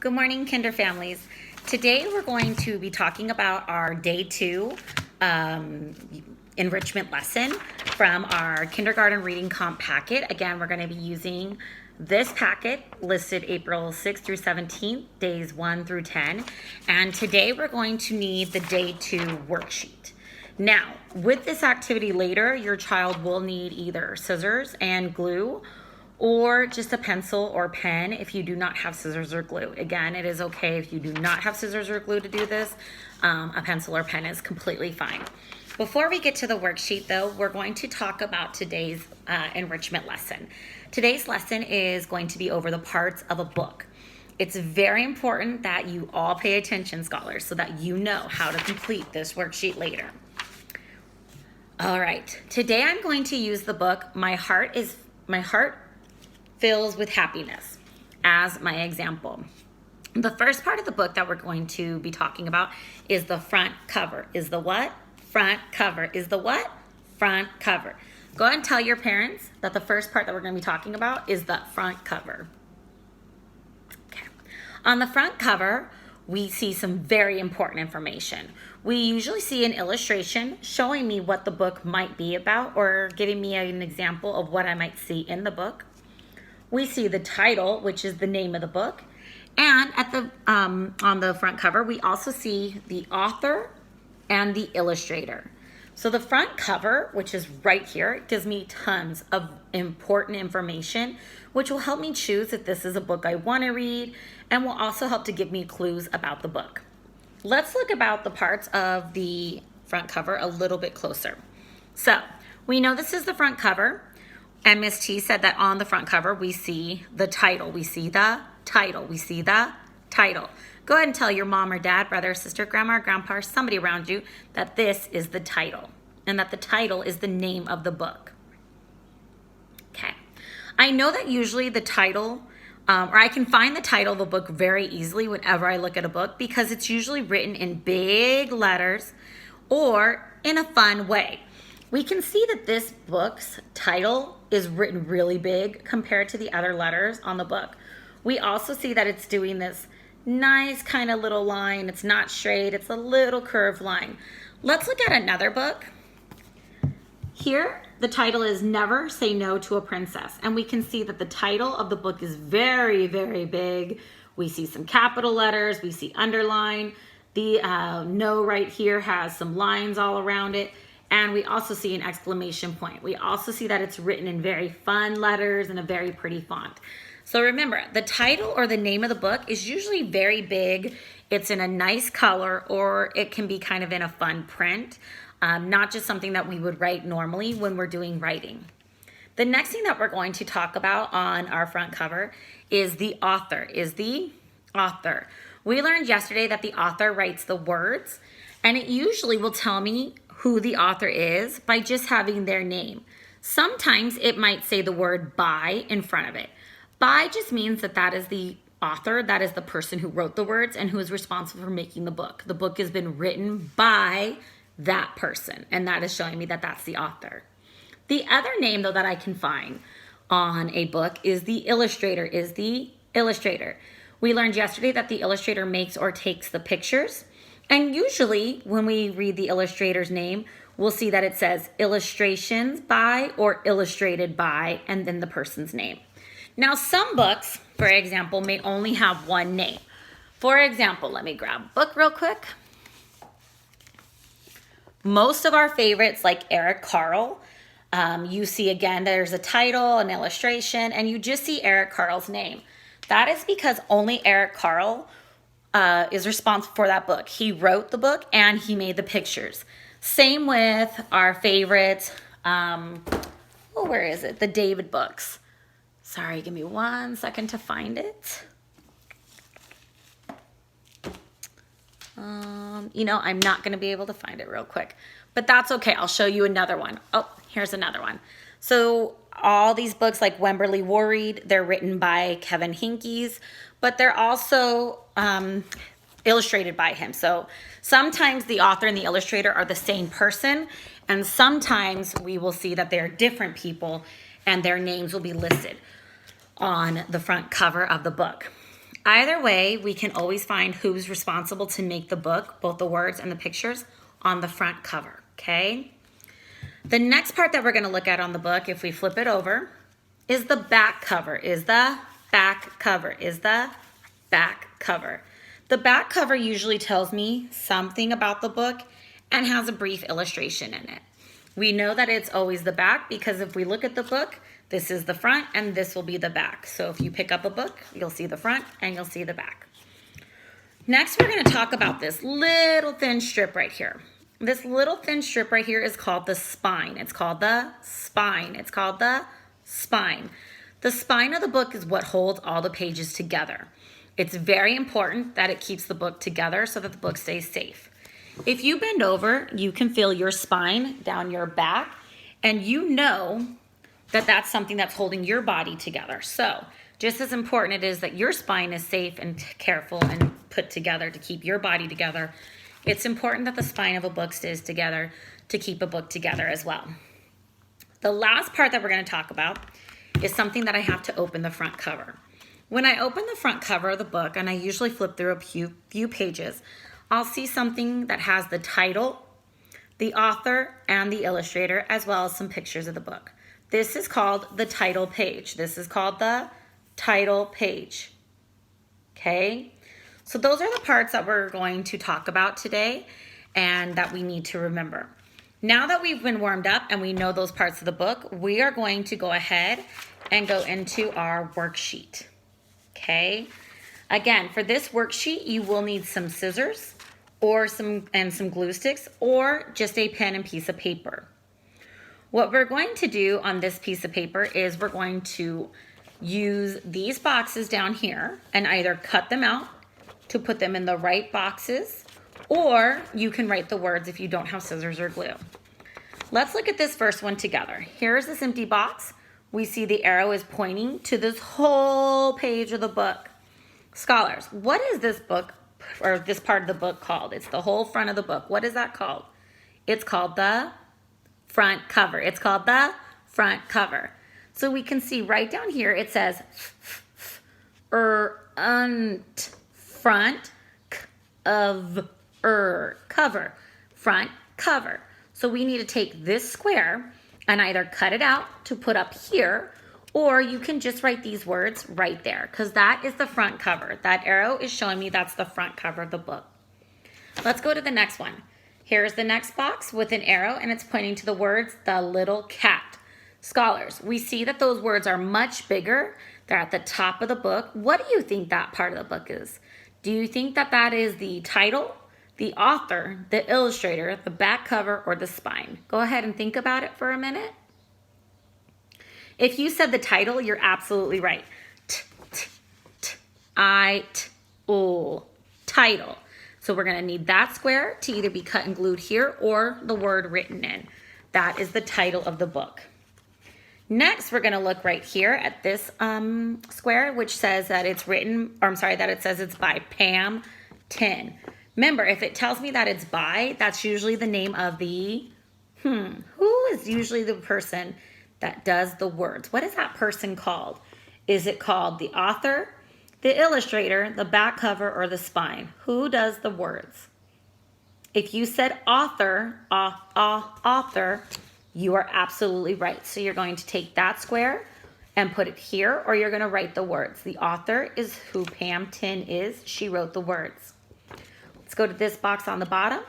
Good morning, Kinder families. Today we're going to be talking about our day 2 enrichment lesson from our kindergarten reading comp packet. Again, we're going to be using this packet listed April 6th through 17th, days 1 through 10. And today we're going to need the day 2 worksheet. Now, with this activity later, your child will need either scissors and glue or just a pencil or pen if you do not have scissors or glue. Again, it is okay if you do not have scissors or glue to do this. A pencil or pen is completely fine. Before we get to the worksheet though, we're going to talk about today's enrichment lesson. Today's lesson is going to be over the parts of a book. It's very important that you all pay attention, scholars, so that you know how to complete this worksheet later. All right, today I'm going to use the book My Heart Fills with Happiness as my example. The first part of the book that we're going to be talking about is the front cover. Is the what? Front cover. Is the what? Front cover. Go ahead and tell your parents that the first part that we're going to be talking about is the front cover. Okay. On the front cover, we see some very important information. We usually see an illustration showing me what the book might be about or giving me an example of what I might see in the book. We see the title, which is the name of the book. And at the on the front cover, we also see the author and the illustrator. So the front cover, which is right here, gives me tons of important information, which will help me choose if this is a book I want to read and will also help to give me clues about the book. Let's look about the parts of the front cover a little bit closer. So we know this is the front cover. And Miss T said that on the front cover, we see the title. We see the title. We see the title. Go ahead and tell your mom or dad, brother, sister, grandma, or grandpa, or somebody around you that this is the title and that the title is the name of the book. Okay. I know that usually the title, or I can find the title of the book very easily whenever I look at a book because it's usually written in big letters or in a fun way. We can see that this book's title is written really big compared to the other letters on the book. We also see that it's doing this nice kind of little line. It's not straight, it's a little curved line. Let's look at another book. Here, the title is Never Say No to a Princess. And we can see that the title of the book is very, very big. We see some capital letters, we see underline. The no right here has some lines all around it. And we also see an exclamation point. We also see that it's written in very fun letters and a very pretty font. So remember, the title or the name of the book is usually very big. It's in a nice color or it can be kind of in a fun print, not just something that we would write normally when we're doing writing. The next thing that we're going to talk about on our front cover is the author. We learned yesterday that the author writes the words and it usually will tell me who the author is by just having their name. Sometimes it might say the word by in front of it. By just means that that is the author, that is the person who wrote the words and who is responsible for making the book. The book has been written by that person, and that is showing me that that's the author. The other name, though, that I can find on a book is the illustrator, We learned yesterday that the illustrator makes or takes the pictures. And usually when we read the illustrator's name, we'll see that it says illustrations by or illustrated by and then the person's name. Now some books, for example, may only have one name. For example, let me grab a book real quick. Most of our favorites like Eric Carle, you see again there's a title, an illustration, and you just see Eric Carle's name. That is because only Eric Carle is responsible for that book. He wrote the book and he made the pictures. Same with our favorite, where is it? The David books. Sorry, give me 1 second to find it. I'm not going to be able to find it real quick, but that's okay. I'll show you another one. Oh, here's another one. So all these books like Wemberly Worried, they're written by Kevin Hinkes, but they're also illustrated by him. So sometimes the author and the illustrator are the same person, and sometimes we will see that they're different people and their names will be listed on the front cover of the book. Either way, we can always find who's responsible to make the book, both the words and the pictures, on the front cover, okay? The next part that we're going to look at on the book, if we flip it over, is the back cover, is the back cover, is the back cover. The back cover usually tells me something about the book and has a brief illustration in it. We know that it's always the back because if we look at the book, this is the front and this will be the back. So if you pick up a book, you'll see the front and you'll see the back. Next, we're going to talk about this little thin strip right here. This little thin strip right here is called the spine. It's called the spine. It's called the spine. The spine of the book is what holds all the pages together. It's very important that it keeps the book together so that the book stays safe. If you bend over, you can feel your spine down your back, and you know that that's something that's holding your body together. So just as important it is that your spine is safe and careful and put together to keep your body together, it's important that the spine of a book stays together to keep a book together as well. The last part that we're going to talk about is something that I have to open the front cover. When I open the front cover of the book, and I usually flip through a few pages, I'll see something that has the title, the author, and the illustrator, as well as some pictures of the book. This is called the title page. This is called the title page. Okay? So those are the parts that we're going to talk about today and that we need to remember. Now that we've been warmed up and we know those parts of the book, we are going to go ahead and go into our worksheet. Okay? Again, for this worksheet, you will need some scissors or some glue sticks or just a pen and piece of paper. What we're going to do on this piece of paper is we're going to use these boxes down here and either cut them out to put them in the right boxes, or you can write the words if you don't have scissors or glue. Let's look at this first one together. Here's this empty box. We see the arrow is pointing to this whole page of the book. Scholars, what is this book or this part of the book called? It's the whole front of the book. What is that called? It's called the front cover. It's called the front cover. So we can see right down here it says front of cover, front cover. So we need to take this square and either cut it out to put up here, or you can just write these words right there because that is the front cover. That arrow is showing me that's the front cover of the book. Let's go to the next one. Here's the next box with an arrow and it's pointing to the words, the little cat. Scholars, we see that those words are much bigger. They're at the top of the book. What do you think that part of the book is? Do you think that that is the title, the author, the illustrator, the back cover, or the spine? Go ahead and think about it for a minute. If you said the title, you're absolutely right. Title. So we're going to need that square to either be cut and glued here or the word written in. That is the title of the book. Next, we're going to look right here at this square, which says that it's that it says it's by Pam Tin. Remember, if it tells me that it's by, that's usually the name of the, who is usually the person that does the words? What is that person called? Is it called the author, the illustrator, the back cover, or the spine? Who does the words? If you said author, you are absolutely right. So you're going to take that square and put it here, or you're going to write the words. The author is who Pam Tin is. She wrote the words. Let's go to this box on the bottom.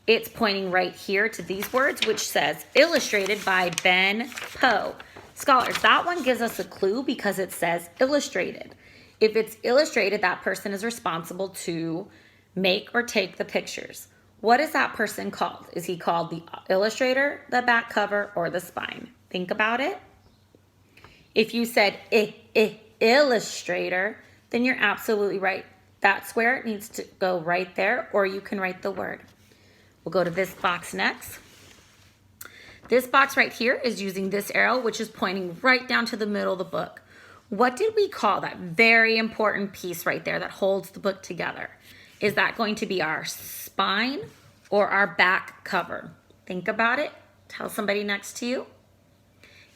It's pointing right here to these words, which says illustrated by Ben Poe. Scholars, that one gives us a clue because it says illustrated. If it's illustrated, that person is responsible to make or take the pictures. What is that person called? Is he called the illustrator, the back cover, or the spine? Think about it. If you said illustrator, then you're absolutely right. That square needs to go right there, or you can write the word. We'll go to this box next. This box right here is using this arrow, which is pointing right down to the middle of the book. What did we call that very important piece right there that holds the book together? Is that going to be our spine or our back cover? Think about it. Tell somebody next to you.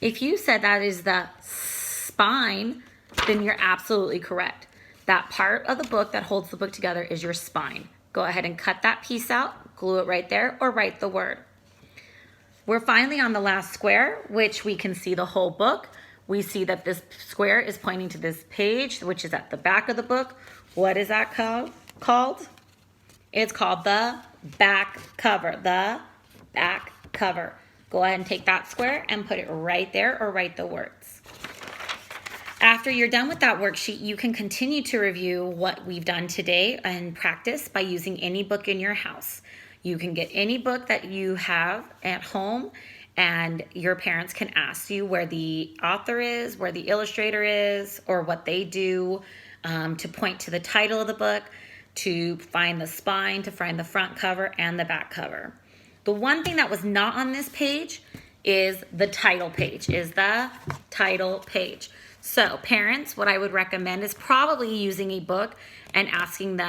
If you said that is the spine, then you're absolutely correct. That part of the book that holds the book together is your spine. Go ahead and cut that piece out, glue it right there, or write the word. We're finally on the last square, which we can see the whole book. We see that this square is pointing to this page, which is at the back of the book. What is that called? It's called the back cover. The back cover. Go ahead and take that square and put it right there, or write the words. After you're done with that worksheet, you can continue to review what we've done today and practice by using any book in your house. You can get any book that you have at home, and your parents can ask you where the author is, where the illustrator is, or what they do, to point to the title of the book, to find the spine, to find the front cover and the back cover. The one thing that was not on this page is the title page, So parents, what I would recommend is probably using a book and asking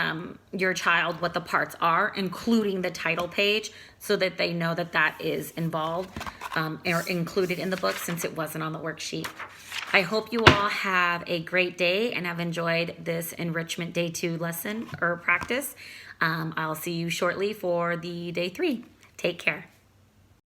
your child what the parts are, including the title page, so that they know that that is involved or included in the book, since it wasn't on the worksheet. I hope you all have a great day and have enjoyed this Enrichment Day 2 lesson or practice. I'll see you shortly for the Day 3. Take care.